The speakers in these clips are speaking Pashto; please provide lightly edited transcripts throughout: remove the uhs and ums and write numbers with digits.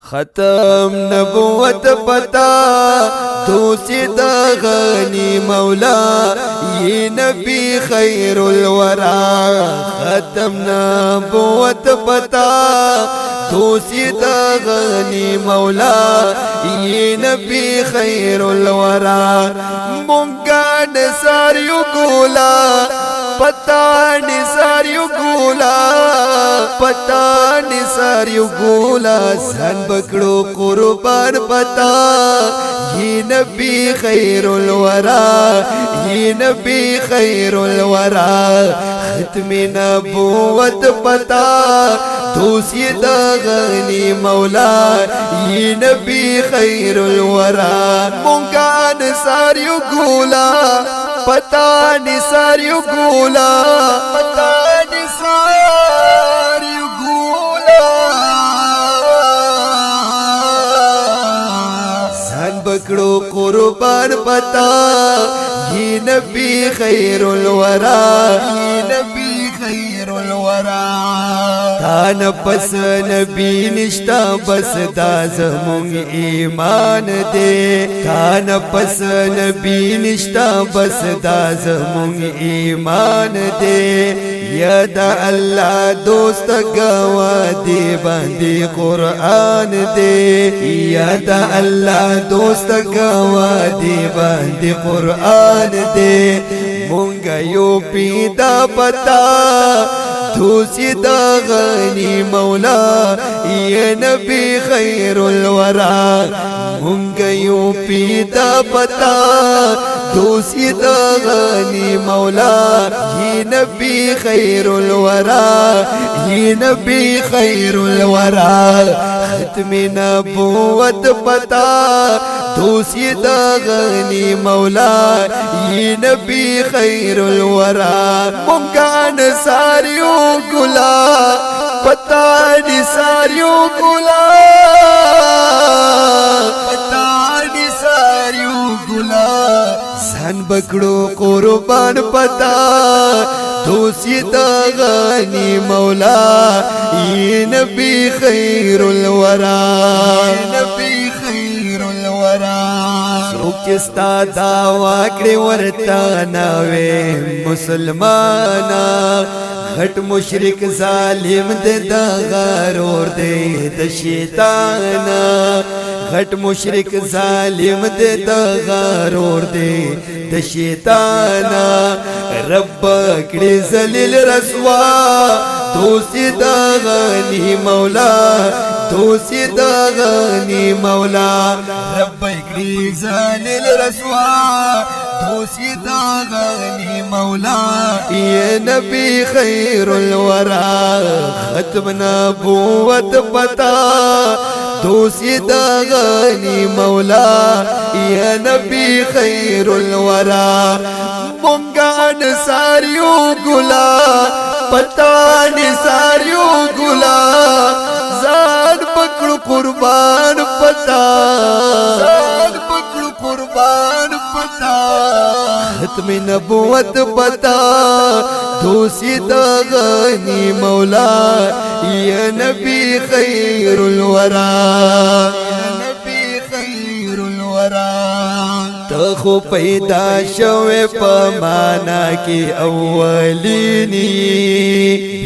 ختم نبوت پتا دوسی دا غنی مولا یہ نبی خیر الورا ختم نبوت پتا دوسی دا غنی مولا یہ نبی خیر الورا مونگا نساریو گولا پتا نساریو گولا پتا نساریو گولا سن بکڑو قربان پتا یہ نبی خیر الورا یہ نبی خیر الورا ختم نبوت پتا دوسی دا غنی مولا یہ نبی خیر الورا مونگا نساریو گولا پتا نساریو گولا پتا نساریو گولا سن بکڑو قربان پتا یہ نبی خیر الورا یہ نبی خیر الورا تان پس نبی نشتا بس دا زمونگ ایمان دے تان پس نبی نشتا بس دا زمونگ ایمان دے یدا اللہ دوست گوا دے باندی قرآن دے یدا اللہ دوست گوا دے باندی قرآن دے مونگا یو پیدا پتا دوسی دا غنی مولا یہ نبی خیر الورا مونگا یو پیدا پتا دوسی دا غنی مولا یہ نبی خیر الورا یہ نبی خیر الورا ختم نبوت پتا دوسی دا غنی مولا یہ نبی خیر الورا مونگا نساریو گلا پتا نساریو گلا پتا نساریو گلا سن بکڑو قربان پتا دوسی دا غنی مولا یہ نبی خیر الورا یہ نبی خیر الورا سوک چستا دعوا کڑی ورطا ناوے مسلمانا غٹ مشرک ظالم دے دا غارور دے دا شیطانا غٹ مشرک ظالم دے دا غارور دے دا شیطانا رب کڑی زلیل رسوا دوسی دا غنی مولا دوسی دا غنی مولا رب کڑی زلیل رسوا دوسی دا غنی مولا یہ نبی خیر الورا ختم نبوت پتا دوسی دا غنی مولا یہ نبی خیر الورا مونگا نساریو گلا پتا نساریو گلا زان پکڑو قربان پتا زان پکڑو قربان پتا ختم نبوت پتا دوسی دا غنی مولا یا نبی خیر الورا یا نبی خیر الورا تخو پیدا شوے پمانا کی اولینی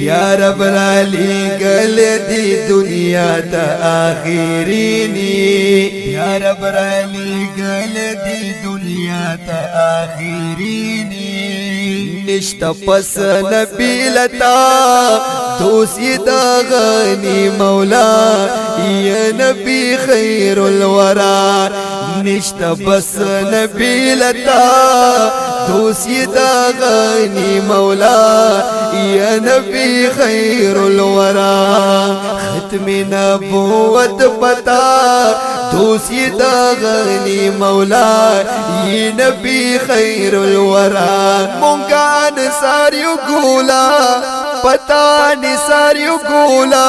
یا رب رالی گل دی دنیا تا آخرینی یا رب رالی گل دی دنیا تا آخرینی نشتا پس نبی لتا دوسی دا غنی مولا یا نبی خیر الورا نشتا بس نبی لتا دوسی دا غنی مولا یا نبی خیر الورا ختم نبوت پتا دوسی دا غنی مولا یہ نبی خیر الورا مونگا نساریو گولا پتا نساریو گولا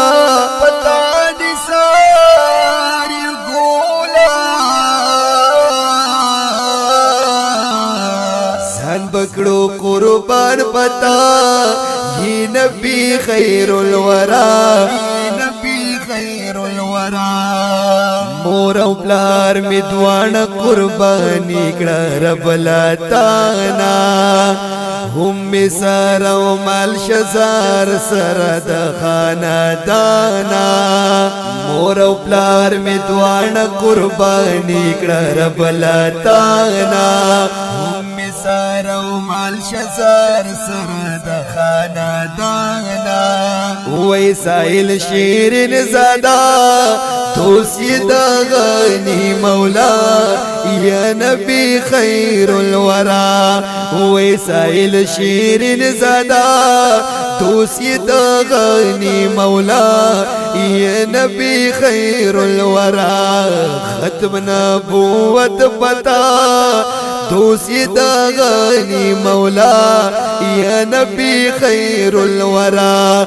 پتا نساریو گولا سن بکڑو قربان پتا یہ نبی خیر الورا یہ نبی خیر الورا مور او پلار می دوانه قربانی کړه رب لاتانا هم می سره او مال شزار سره د خاندانا مور او پلار می دوانه قربانی کړه رب لاتانا هم می سره او مال شزار سره د خاندانا وای سائل شیرین زادا توسی دا غنی مولا یا نبی خیر الورا وی سائل شیرین زادا توسی دا غنی مولا یا نبی خیر الورا ختم نبوت پتا توسی دا غنی مولا یا نبی خیر الورا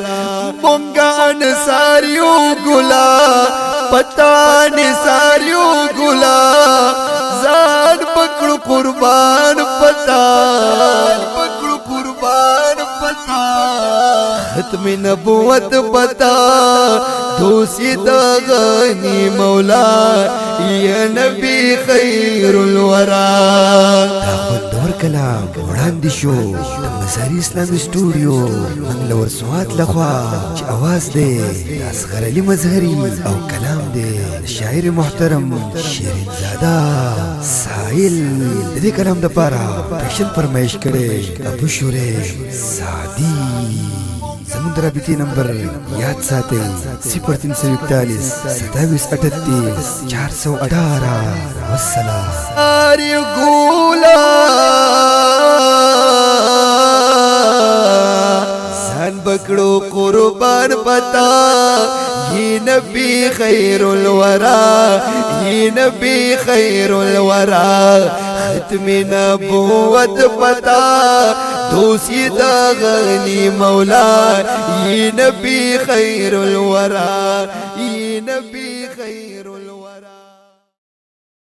مونگا انساریو گلا پتا نساریو گلا زان پکڑو قربان پتا پکڑو قربان پتا ختم نبوت پتا دوسی دا غنی مولا یا نبی خیر الورا دا خوندور کلام وړاندې شو د مزاري اسلامي سټوډیو منګلور سوات لخوا چې اواز دی د اصغر علي مظهري او کلام دی شاعر محترم شیرین زادا سائل د دې کلام دپاره سپیشل فرمایش کړی ابو شریف سعدي زمون د رابطې نمبر یاد ساتئ 0341 2738 418 والسلام اری ګولا ځان بکړو قربان پتا یہ نبی خیر الورا یہ نبی خیر الورا ختم نبوت پتا دوسی دا غنی مولا یہ نبی خیر الورا یہ نبی خیر الورا